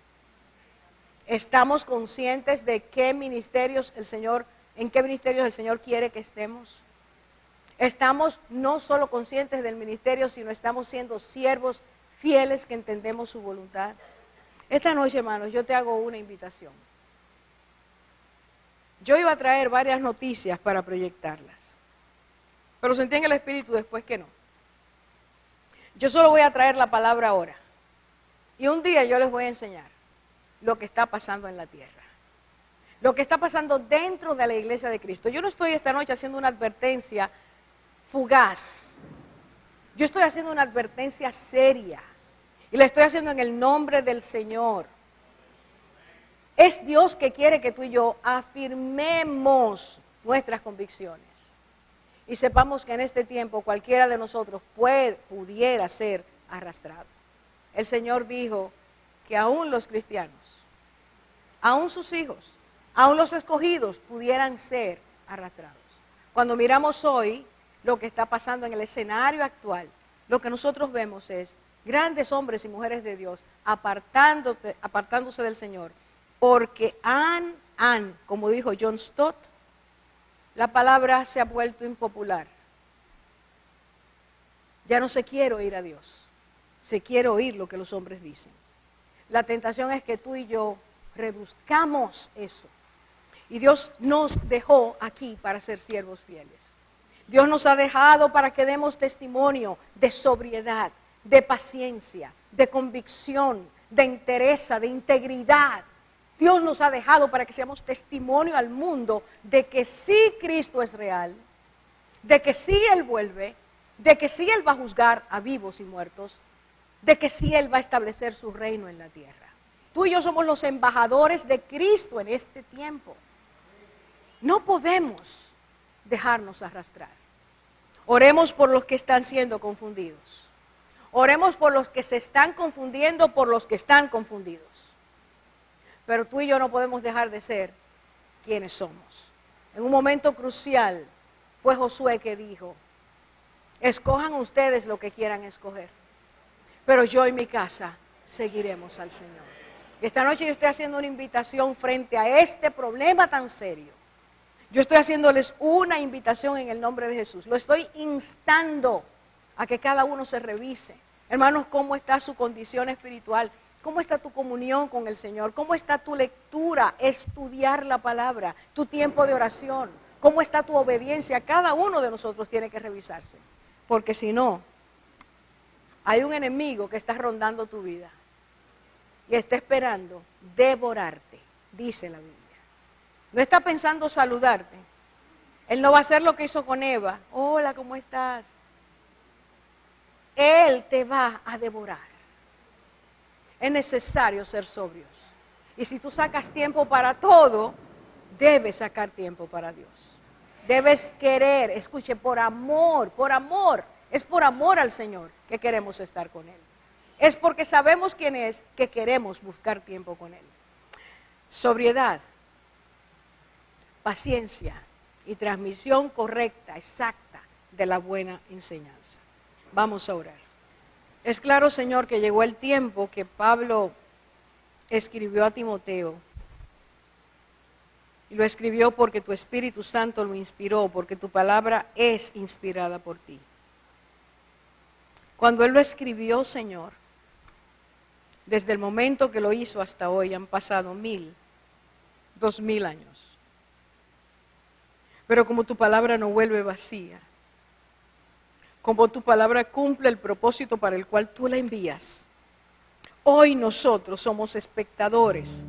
¿Estamos conscientes de en qué ministerios el Señor quiere que estemos? Estamos no solo conscientes del ministerio, sino estamos siendo siervos fieles que entendemos su voluntad. Esta noche, hermanos, yo te hago una invitación. Yo iba a traer varias noticias para proyectarlas, pero sentí en el Espíritu después que no. Yo solo voy a traer la palabra ahora. Y un día yo les voy a enseñar lo que está pasando en la tierra. Lo que está pasando dentro de la iglesia de Cristo. Yo no estoy esta noche haciendo una advertencia fugaz. Yo estoy haciendo una advertencia seria. Y la estoy haciendo en el nombre del Señor. Es Dios que quiere que tú y yo afirmemos nuestras convicciones. Y sepamos que en este tiempo cualquiera de nosotros pudiera ser arrastrado. El Señor dijo que aún los cristianos, aún sus hijos, aún los escogidos pudieran ser arrastrados. Cuando miramos hoy lo que está pasando en el escenario actual, lo que nosotros vemos es grandes hombres y mujeres de Dios apartándose del Señor, porque como dijo John Stott, la palabra se ha vuelto impopular. Ya no se quiere oír a Dios, se quiere oír lo que los hombres dicen. La tentación es que tú y yo reduzcamos eso. Y Dios nos dejó aquí para ser siervos fieles. Dios nos ha dejado para que demos testimonio de sobriedad, de paciencia, de convicción, de entereza, de integridad. Dios nos ha dejado para que seamos testimonio al mundo de que sí Cristo es real, de que sí Él vuelve, de que sí Él va a juzgar a vivos y muertos, de que sí Él va a establecer su reino en la tierra. Tú y yo somos los embajadores de Cristo en este tiempo. No podemos dejarnos arrastrar. Oremos por los que están siendo confundidos. Oremos por los que se están confundiendo, por los que están confundidos. Pero tú y yo no podemos dejar de ser quienes somos. En un momento crucial fue Josué que dijo: escojan ustedes lo que quieran escoger, pero yo y mi casa seguiremos al Señor. Y esta noche yo estoy haciendo una invitación frente a este problema tan serio. Yo estoy haciéndoles una invitación en el nombre de Jesús. Lo estoy instando a que cada uno se revise. Hermanos, ¿cómo está su condición espiritual? ¿Cómo está tu comunión con el Señor? ¿Cómo está tu lectura, estudiar la palabra, tu tiempo de oración? ¿Cómo está tu obediencia? Cada uno de nosotros tiene que revisarse. Porque si no, hay un enemigo que está rondando tu vida y está esperando devorarte, dice la Biblia. No está pensando saludarte. Él no va a hacer lo que hizo con Eva. Hola, ¿cómo estás? Él te va a devorar. Es necesario ser sobrios. Y si tú sacas tiempo para todo, debes sacar tiempo para Dios. Debes querer, escuche, por amor, es por amor al Señor que queremos estar con Él. Es porque sabemos quién es que queremos buscar tiempo con Él. Sobriedad, paciencia y transmisión correcta, exacta de la buena enseñanza. Vamos a orar. Es claro, Señor, que llegó el tiempo que Pablo escribió a Timoteo. Y lo escribió porque tu Espíritu Santo lo inspiró, porque tu palabra es inspirada por ti. Cuando él lo escribió, Señor, desde el momento que lo hizo hasta hoy han pasado 2000 años. Pero como tu palabra no vuelve vacía, como tu palabra cumple el propósito para el cual tú la envías, hoy nosotros somos espectadores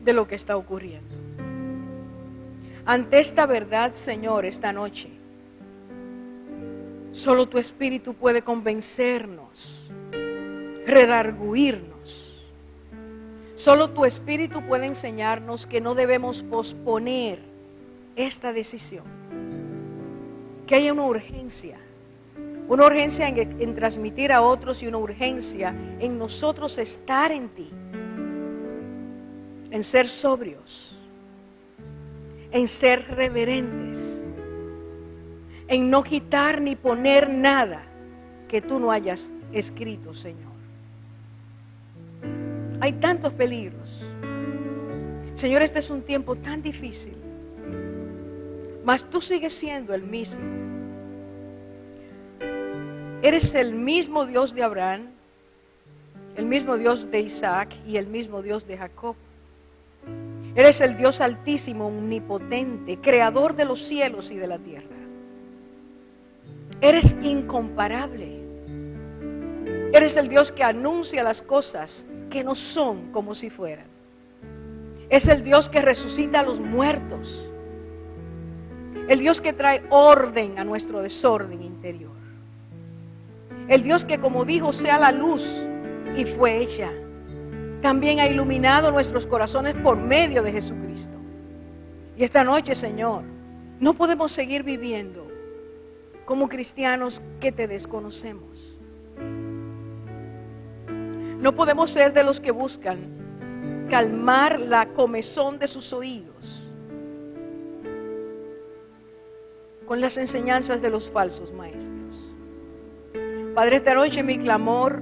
de lo que está ocurriendo. Ante esta verdad, Señor, esta noche, solo tu Espíritu puede convencernos, redarguirnos. Solo tu Espíritu puede enseñarnos que no debemos posponer esta decisión. Que haya una urgencia en transmitir a otros y una urgencia en nosotros estar en ti, en ser sobrios, en ser reverentes, en no quitar ni poner nada que tú no hayas escrito, Señor. Hay tantos peligros. Señor, este es un tiempo tan difícil, mas tú sigues siendo el mismo. Eres el mismo Dios de Abraham, el mismo Dios de Isaac y el mismo Dios de Jacob. Eres el Dios altísimo, omnipotente, creador de los cielos y de la tierra. Eres incomparable. Eres el Dios que anuncia las cosas que no son como si fueran. Es el Dios que resucita a los muertos. El Dios que trae orden a nuestro desorden interior. El Dios que, como dijo, sea la luz y fue hecha. También ha iluminado nuestros corazones por medio de Jesucristo. Y esta noche, Señor, no podemos seguir viviendo como cristianos que te desconocemos. No podemos ser de los que buscan calmar la comezón de sus oídos con las enseñanzas de los falsos maestros. Padre, esta noche mi clamor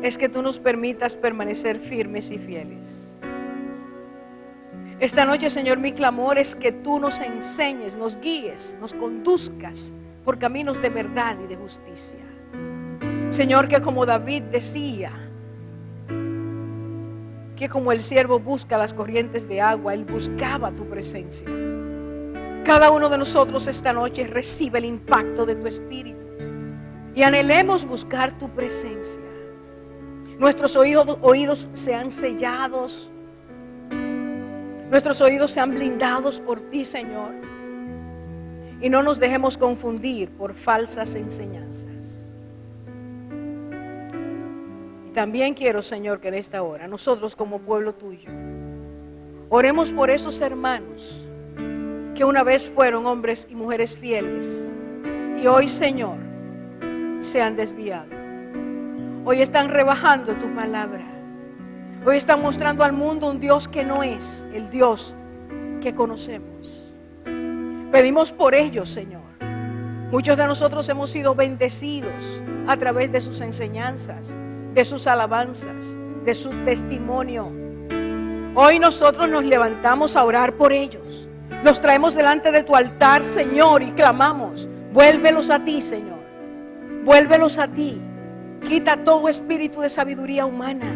es que tú nos permitas permanecer firmes y fieles. Esta noche, Señor, mi clamor es que tú nos enseñes, nos guíes, nos conduzcas por caminos de verdad y de justicia. Señor, que como David decía, que como el siervo busca las corrientes de agua, él buscaba tu presencia. Cada uno de nosotros esta noche recibe el impacto de tu Espíritu y anhelemos buscar tu presencia. Nuestros oídos sean sellados, nuestros oídos sean blindados por ti, Señor, y no nos dejemos confundir por falsas enseñanzas. También quiero, Señor, que en esta hora, nosotros como pueblo tuyo, oremos por esos hermanos que una vez fueron hombres y mujeres fieles y hoy, Señor, se han desviado. Hoy están rebajando tu palabra. Hoy están mostrando al mundo un Dios que no es el Dios que conocemos. Pedimos por ellos, Señor. Muchos de nosotros hemos sido bendecidos a través de sus enseñanzas, de sus alabanzas, de su testimonio. Hoy nosotros nos levantamos a orar por ellos. Los traemos delante de tu altar, Señor, y clamamos: vuélvelos a ti, Señor. Vuélvelos a ti. Quita todo espíritu de sabiduría humana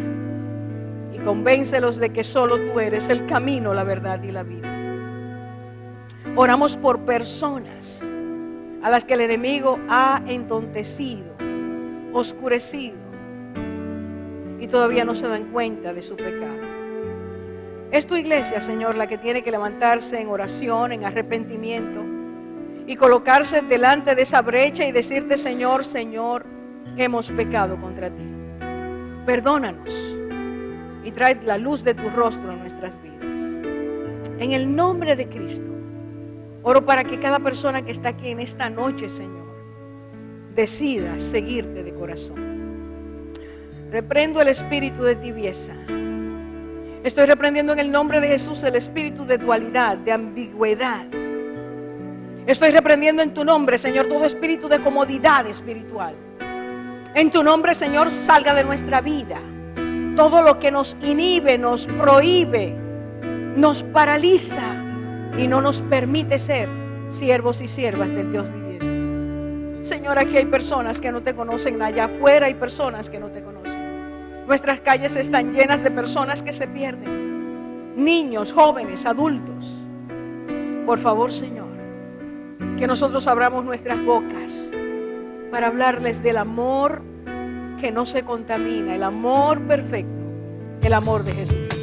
y convéncelos de que solo tú eres el camino, la verdad y la vida. Oramos por personas a las que el enemigo ha entontecido, oscurecido y todavía no se dan cuenta de su pecado. Es tu iglesia, Señor, la que tiene que levantarse en oración, en arrepentimiento y colocarse delante de esa brecha y decirte: Señor, Señor, hemos pecado contra ti. Perdónanos y trae la luz de tu rostro en nuestras vidas. En el nombre de Cristo, oro para que cada persona que está aquí en esta noche, Señor, decida seguirte de corazón. Reprendo el espíritu de tibieza. Estoy reprendiendo en el nombre de Jesús el espíritu de dualidad, de ambigüedad. Estoy reprendiendo en tu nombre, Señor, todo espíritu de comodidad espiritual. En tu nombre, Señor, salga de nuestra vida todo lo que nos inhibe, nos prohíbe, nos paraliza y no nos permite ser siervos y siervas del Dios viviente. Señor, aquí hay personas que no te conocen, allá afuera hay personas que no te conocen. Nuestras calles están llenas de personas que se pierden, niños, jóvenes, adultos. Por favor, Señor, que nosotros abramos nuestras bocas para hablarles del amor que no se contamina, el amor perfecto, el amor de Jesús.